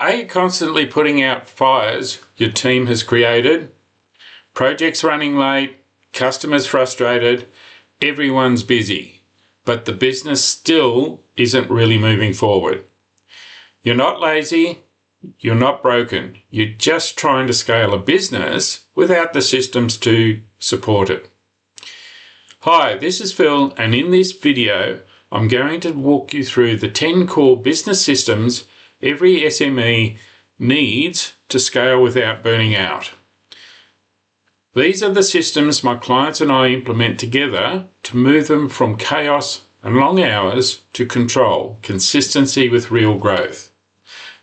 Are you constantly putting out fires your team has created? Projects running late, customers frustrated, everyone's busy, but the business still isn't really moving forward. You're not lazy, you're not broken, you're just trying to scale a business without the systems to support it. Hi, this is Phil, and in this video I'm going to walk you through the 10 core business systems every SME needs to scale without burning out. These are the systems my clients and I implement together to move them from chaos and long hours to control, consistency with real growth.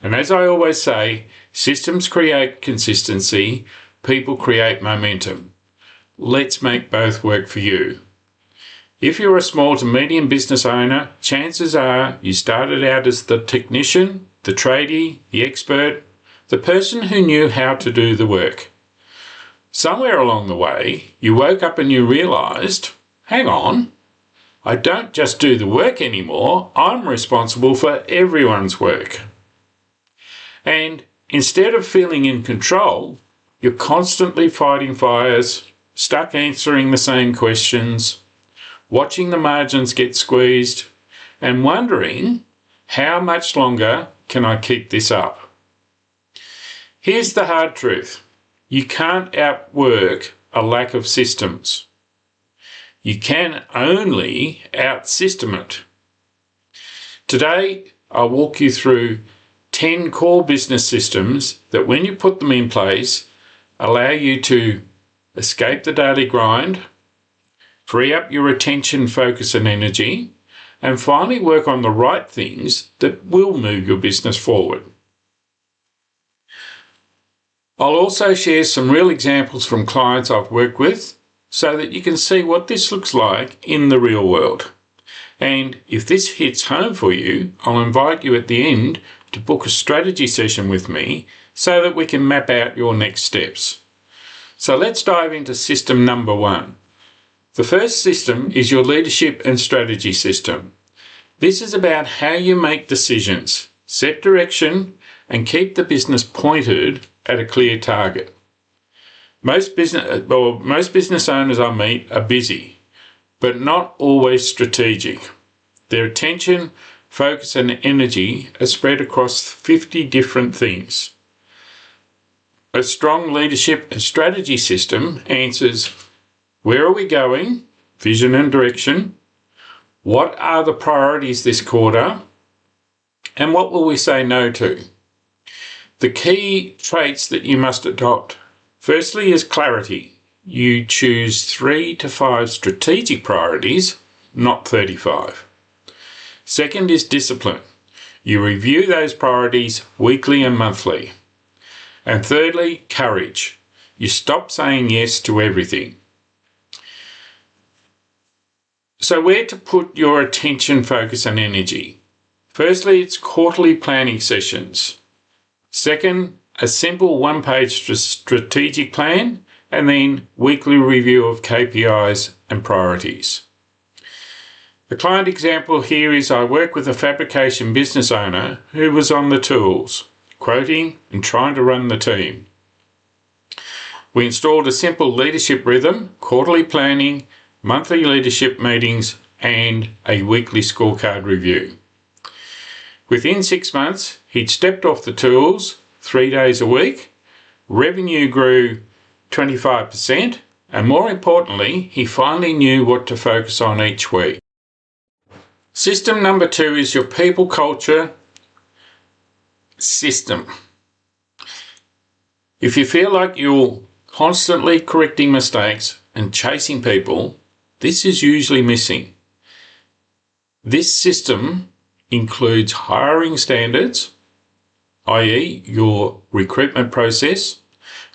And as I always say, systems create consistency, people create momentum. Let's make both work for you. If you're a small to medium business owner, chances are you started out as the technician, the tradie, the expert, the person who knew how to do the work. Somewhere along the way, you woke up and you realised, hang on, I don't just do the work anymore, I'm responsible for everyone's work. And instead of feeling in control, you're constantly fighting fires, stuck answering the same questions, watching the margins get squeezed, and wondering, how much longer can I keep this up? Here's the hard truth. You can't outwork a lack of systems. You can only outsystem it. Today, I'll walk you through 10 core business systems that when you put them in place, allow you to escape the daily grind, free up your attention, focus and energy, and finally work on the right things that will move your business forward. I'll also share some real examples from clients I've worked with so that you can see what this looks like in the real world. And if this hits home for you, I'll invite you at the end to book a strategy session with me so that we can map out your next steps. So let's dive into system number 1. The first system is your leadership and strategy system. This is about how you make decisions, set direction, and keep the business pointed at a clear target. Most business owners I meet are busy, but not always strategic. Their attention, focus, and energy are spread across 50 different things. A strong leadership and strategy system answers, where are we going? Vision and direction. What are the priorities this quarter? And what will we say no to? The key traits that you must adopt. Firstly is clarity. You choose 3 to 5 strategic priorities, not 35. Second is discipline. You review those priorities weekly and monthly. And thirdly, courage. You stop saying yes to everything. So where to put your attention, focus and energy? Firstly, it's quarterly planning sessions. Second, a simple one-page strategic plan, and then weekly review of KPIs and priorities. The client example here is I work with a fabrication business owner who was on the tools, quoting and trying to run the team. We installed a simple leadership rhythm, quarterly planning, monthly leadership meetings, and a weekly scorecard review. Within 6 months, he'd stepped off the tools 3 days a week, revenue grew 25%, and more importantly, he finally knew what to focus on each week. System number 2 is your people culture system. If you feel like you're constantly correcting mistakes and chasing people, this is usually missing. This system includes hiring standards, i.e. your recruitment process,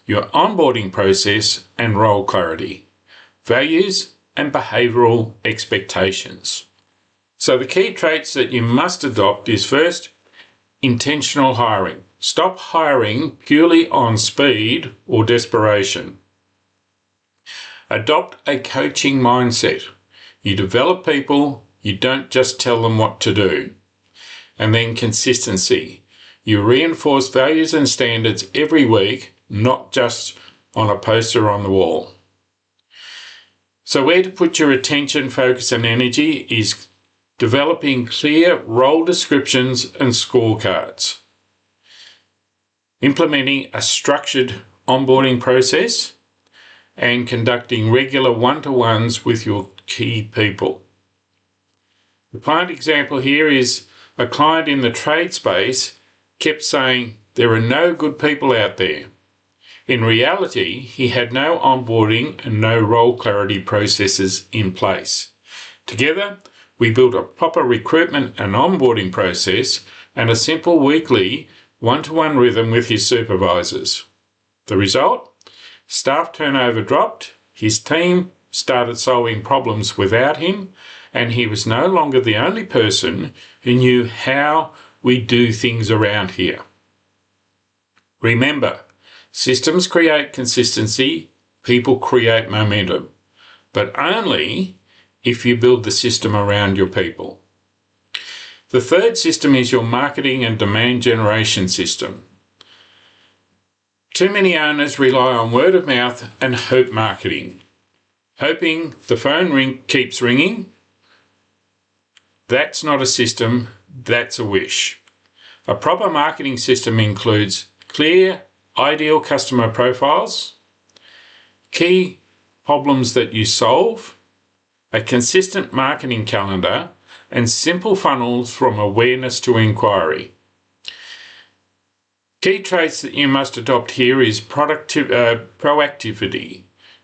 your onboarding process and role clarity, values and behavioural expectations. So the key traits that you must adopt is first, intentional hiring. Stop hiring purely on speed or desperation. Adopt a coaching mindset. You develop people, you don't just tell them what to do. And then consistency. You reinforce values and standards every week, not just on a poster on the wall. So where to put your attention, focus and energy is developing clear role descriptions and scorecards. Implementing a structured onboarding process and conducting regular one-to-ones with your key people. The client example here is a client in the trade space kept saying there are no good people out there. In reality, he had no onboarding and no role clarity processes in place. Together, we built a proper recruitment and onboarding process and a simple weekly one-to-one rhythm with his supervisors. The result? Staff turnover dropped, his team started solving problems without him, and he was no longer the only person who knew how we do things around here. Remember, systems create consistency, people create momentum, but only if you build the system around your people. The third system is your marketing and demand generation system. Too many owners rely on word of mouth and hope marketing, hoping the phone keeps ringing. That's not a system, that's a wish. A proper marketing system includes clear, ideal customer profiles, key problems that you solve, a consistent marketing calendar, and simple funnels from awareness to inquiry. Key traits that you must adopt here is proactivity.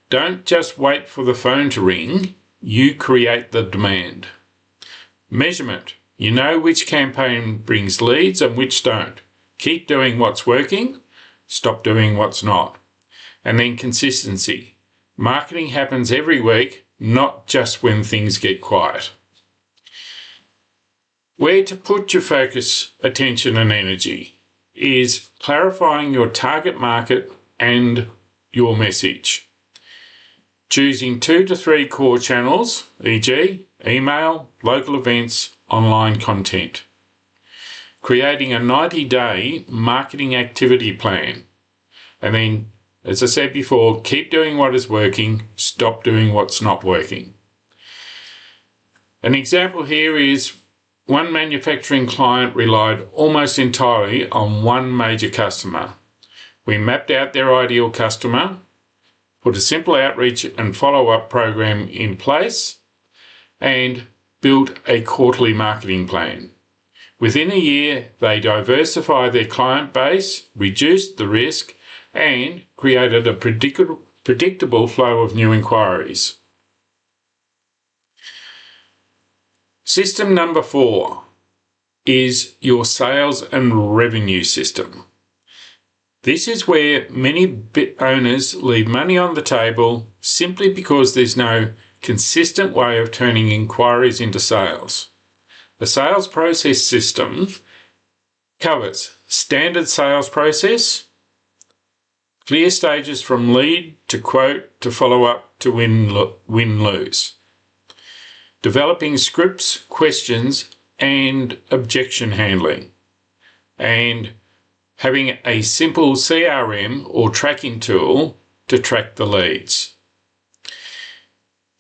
Don't just wait for the phone to ring, you create the demand. Measurement. You know which campaign brings leads and which don't. Keep doing what's working, stop doing what's not. And then consistency. Marketing happens every week, not just when things get quiet. Where to put your focus, attention and energy is clarifying your target market and your message. Choosing 2 to 3 core channels, e.g. email, local events, online content. Creating a 90-day marketing activity plan. And then, as I said before, keep doing what is working, stop doing what's not working. An example here is one manufacturing client relied almost entirely on one major customer. We mapped out their ideal customer, put a simple outreach and follow-up program in place, and built a quarterly marketing plan. Within a year, they diversified their client base, reduced the risk, and created a predictable flow of new inquiries. System number 4 is your sales and revenue system. This is where many owners leave money on the table simply because there's no consistent way of turning inquiries into sales. The sales process system covers standard sales process, clear stages from lead to quote to follow up to win-lose. Developing scripts, questions, and objection handling. And having a simple CRM or tracking tool to track the leads.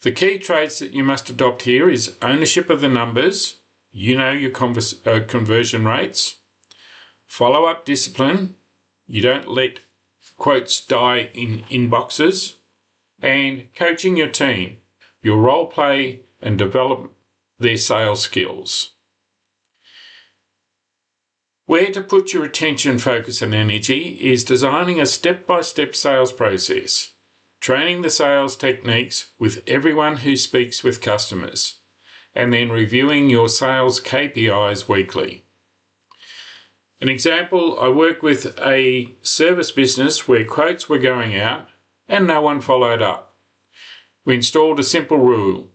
The key traits that you must adopt here is ownership of the numbers, you know your conversion rates, follow-up discipline, you don't let quotes die in inboxes, and coaching your team, your role play and develop their sales skills. Where to put your attention, focus and energy is designing a step-by-step sales process, training the sales techniques with everyone who speaks with customers, and then reviewing your sales KPIs weekly. An example, I work with a service business where quotes were going out and no one followed up. We installed a simple rule.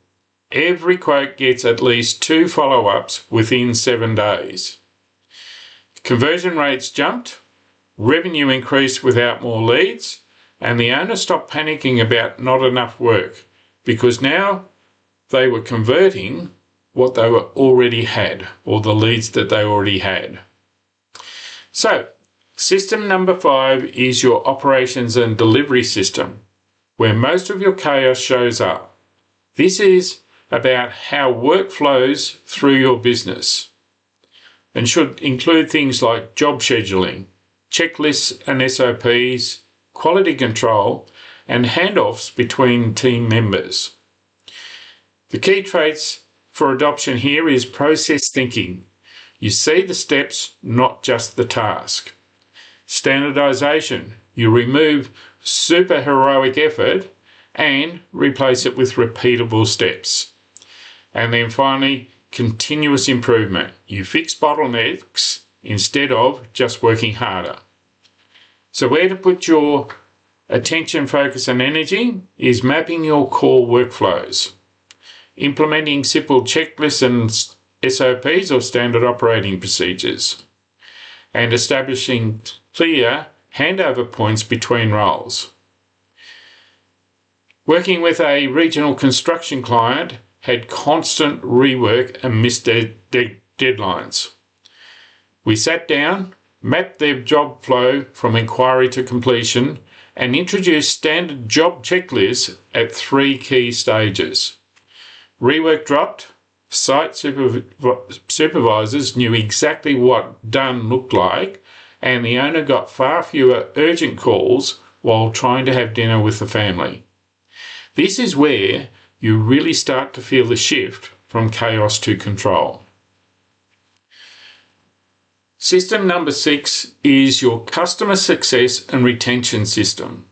Every quote gets at least 2 follow-ups within 7 days. Conversion rates jumped, revenue increased without more leads, and the owner stopped panicking about not enough work because now they were converting what they already had, or the leads that they already had. So, system number 5 is your operations and delivery system, where most of your chaos shows up. This is about how work flows through your business and should include things like job scheduling, checklists and SOPs, quality control, and handoffs between team members. The key traits for adoption here is process thinking. You see the steps, not just the task. Standardization. You remove super heroic effort and replace it with repeatable steps. And then finally, continuous improvement. You fix bottlenecks instead of just working harder. So where to put your attention, focus and energy is mapping your core workflows, implementing simple checklists and SOPs or standard operating procedures, and establishing clear handover points between roles. Working with a regional construction client had constant rework and missed deadlines. We sat down, mapped their job flow from inquiry to completion, and introduced standard job checklists at 3 key stages. Rework dropped, site supervisors knew exactly what done looked like, and the owner got far fewer urgent calls while trying to have dinner with the family. This is where you really start to feel the shift from chaos to control. System number 6 is your customer success and retention system.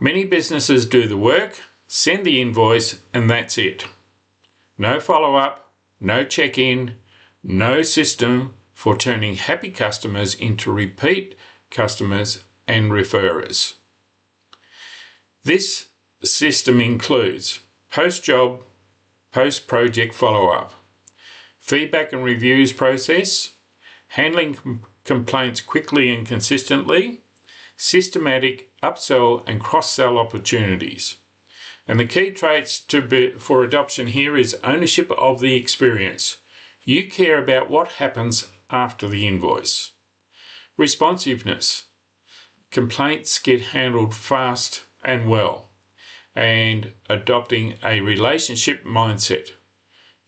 Many businesses do the work, send the invoice, and that's it. No follow-up, no check-in, no system for turning happy customers into repeat customers and referrers. This system includes post-job, post-project follow-up, feedback and reviews process, handling complaints quickly and consistently, systematic upsell and cross-sell opportunities. And the key traits for adoption here is ownership of the experience. You care about what happens after the invoice. Responsiveness. Complaints get handled fast and well. And adopting a relationship mindset.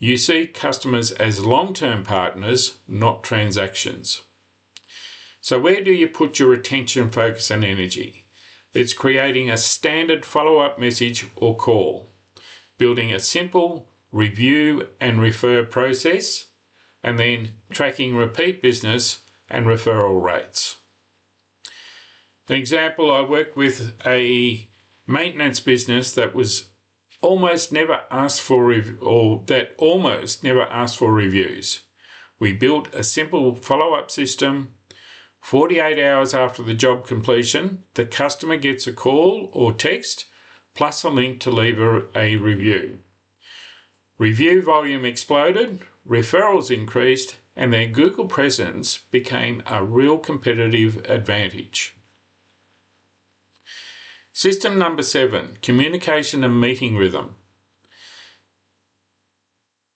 You see customers as long-term partners, not transactions. So where do you put your attention, focus and energy? It's creating a standard follow-up message or call, building a simple review and refer process, and then tracking repeat business and referral rates. An example, I worked with a maintenance business that was almost never asked for reviews. We built a simple follow-up system. 48 hours after the job completion, the customer gets a call or text, plus a link to leave a review. Review volume exploded, referrals increased, and their Google presence became a real competitive advantage. System number 7, communication and meeting rhythm.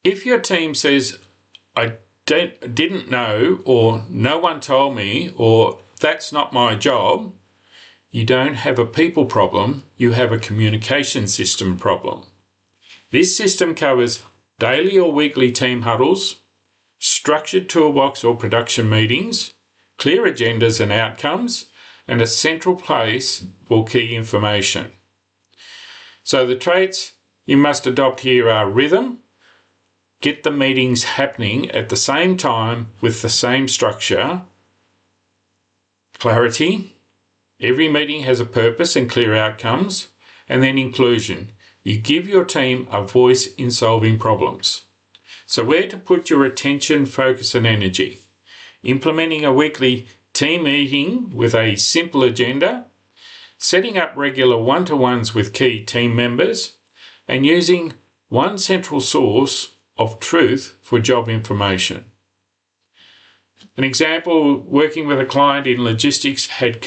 If your team says, I didn't know, or no one told me, or that's not my job, you don't have a people problem, you have a communication system problem. This system covers daily or weekly team huddles, structured toolbox or production meetings, clear agendas and outcomes, and a central place for key information. So the traits you must adopt here are rhythm, get the meetings happening at the same time with the same structure, clarity, every meeting has a purpose and clear outcomes, and then inclusion. You give your team a voice in solving problems. So where to put your attention, focus and energy? Implementing a weekly team meeting with a simple agenda, setting up regular one-to-ones with key team members, and using one central source of truth for job information. An example, working with a client in logistics had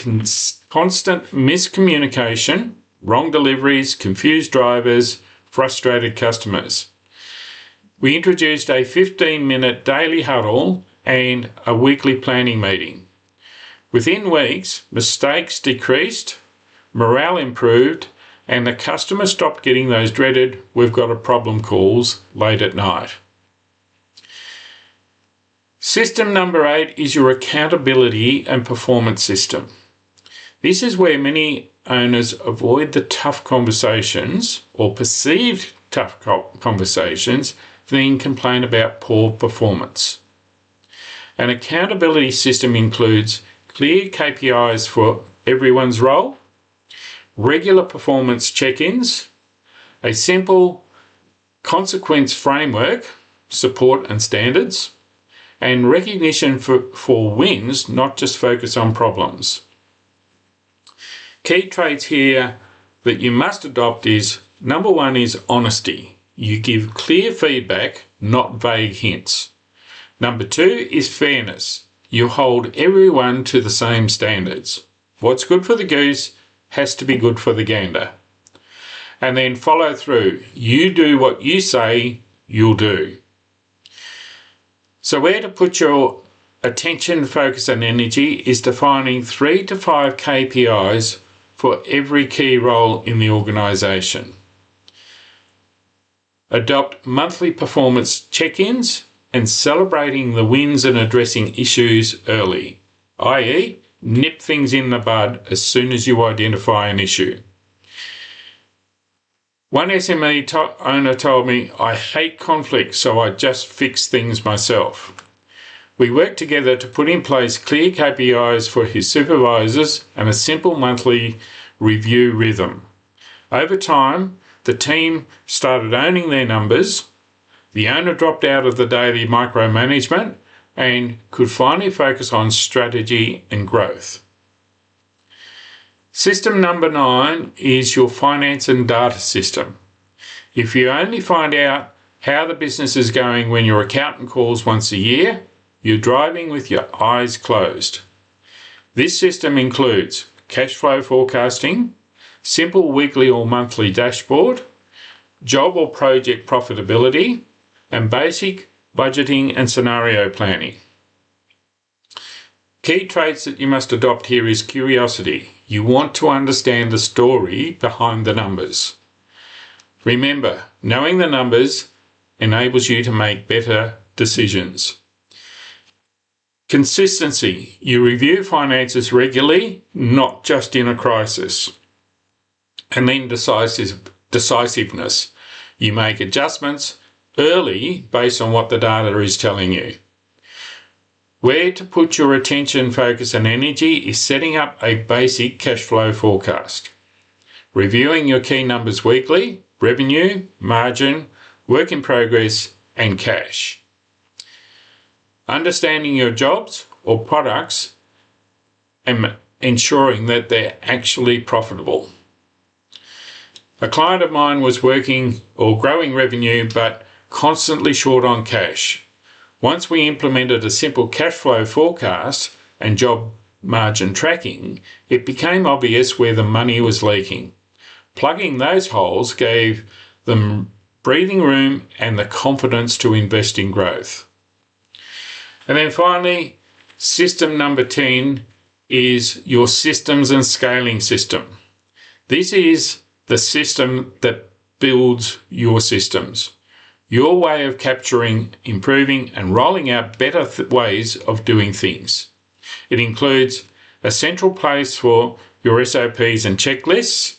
constant miscommunication, wrong deliveries, confused drivers, frustrated customers. We introduced a 15-minute daily huddle and a weekly planning meeting. Within weeks, mistakes decreased, morale improved, and the customer stopped getting those dreaded "we've got a problem" calls late at night. System number 8 is your accountability and performance system. This is where many owners avoid the tough conversations or perceived tough conversations, then complain about poor performance. An accountability system includes clear KPIs for everyone's role, regular performance check-ins, a simple consequence framework, support and standards, and recognition for wins, not just focus on problems. Key traits here that you must adopt is, number 1 is honesty. You give clear feedback, not vague hints. Number 2 is fairness. You hold everyone to the same standards. What's good for the goose has to be good for the gander. And then follow through. You do what you say you'll do. So where to put your attention, focus and energy is defining 3 to 5 KPIs for every key role in the organisation. Adopt monthly performance check-ins and celebrating the wins and addressing issues early, i.e. nip things in the bud as soon as you identify an issue. One SME owner told me, "I hate conflict, so I just fix things myself." We worked together to put in place clear KPIs for his supervisors and a simple monthly review rhythm. Over time, the team started owning their numbers, the owner dropped out of the daily micromanagement and could finally focus on strategy and growth. System number 9 is your finance and data system. If you only find out how the business is going when your accountant calls once a year, you're driving with your eyes closed. This system includes cash flow forecasting, simple weekly or monthly dashboard, job or project profitability, and basic budgeting and scenario planning. Key traits that you must adopt here is curiosity. You want to understand the story behind the numbers. Remember, knowing the numbers enables you to make better decisions. Consistency. You review finances regularly, not just in a crisis. And then decisiveness. You make adjustments early based on what the data is telling you. Where to put your attention, focus and energy is setting up a basic cash flow forecast. Reviewing your key numbers weekly, revenue, margin, work in progress and cash. Understanding your jobs or products and ensuring that they're actually profitable. A client of mine was working or growing revenue but constantly short on cash. Once we implemented a simple cash flow forecast and job margin tracking, it became obvious where the money was leaking. Plugging those holes gave them breathing room and the confidence to invest in growth. And then finally, system number 10 is your systems and scaling system. This is the system that builds your systems. Your way of capturing, improving and rolling out better ways of doing things. It includes a central place for your SOPs and checklists,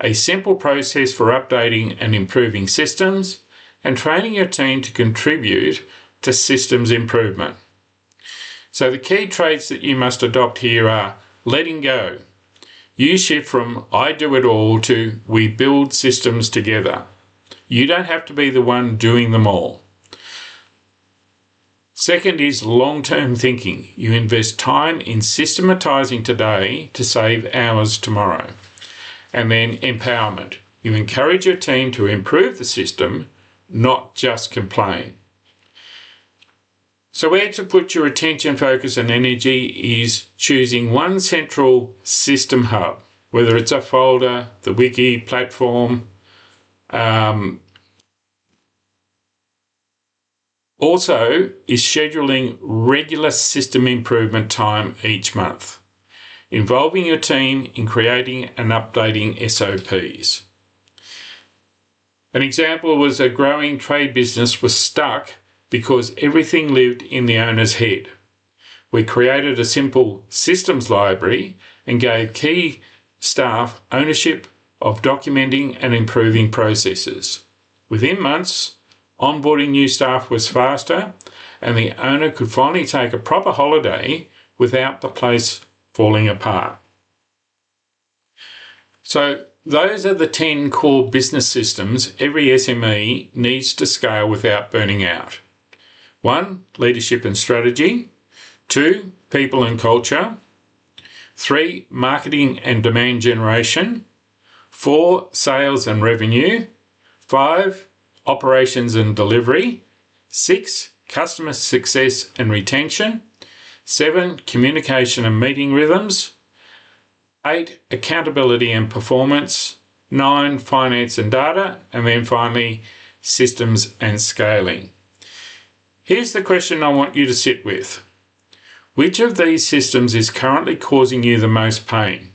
a simple process for updating and improving systems, and training your team to contribute to systems improvement. So the key traits that you must adopt here are letting go. You shift from "I do it all" to "we build systems together." You don't have to be the one doing them all. Second is long-term thinking. You invest time in systematizing today to save hours tomorrow. And then empowerment. You encourage your team to improve the system, not just complain. So where to put your attention, focus and energy is choosing one central system hub, whether it's a folder, the wiki, platform, Also is scheduling regular system improvement time each month, involving your team in creating and updating SOPs. An example was a growing trade business was stuck because everything lived in the owner's head. We created a simple systems library and gave key staff ownership of documenting and improving processes. Within months, onboarding new staff was faster and the owner could finally take a proper holiday without the place falling apart. So those are the 10 core business systems every SME needs to scale without burning out. 1. Leadership and strategy. 2. People and culture. 3. Marketing and demand generation. 4. Sales and revenue. 5. Operations and delivery. 6. Customer success and retention. 7. Communication and meeting rhythms. 8. Accountability and performance. 9. Finance and data. And then finally, systems and scaling. Here's the question I want you to sit with. Which of these systems is currently causing you the most pain?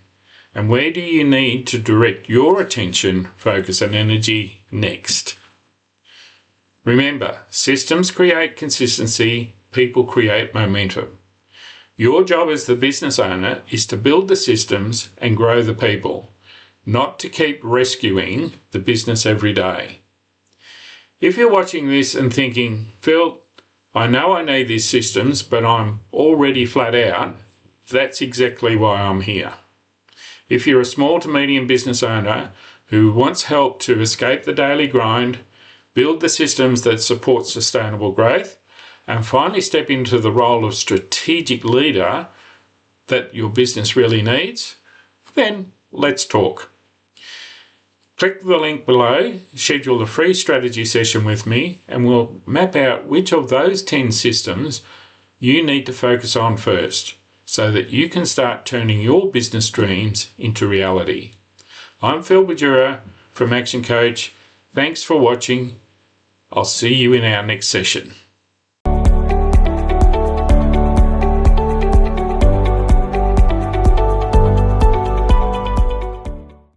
And where do you need to direct your attention, focus and energy next? Remember, systems create consistency, people create momentum. Your job as the business owner is to build the systems and grow the people, not to keep rescuing the business every day. If you're watching this and thinking, Phil, I know I need these systems, but I'm already flat out, that's exactly why I'm here. If you're a small to medium business owner who wants help to escape the daily grind, build the systems that support sustainable growth, and finally step into the role of strategic leader that your business really needs, then let's talk. Click the link below, schedule a free strategy session with me, and we'll map out which of those 10 systems you need to focus on first so that you can start turning your business dreams into reality. I'm Phil Badura from ActionCOACH. Thanks for watching. I'll see you in our next session.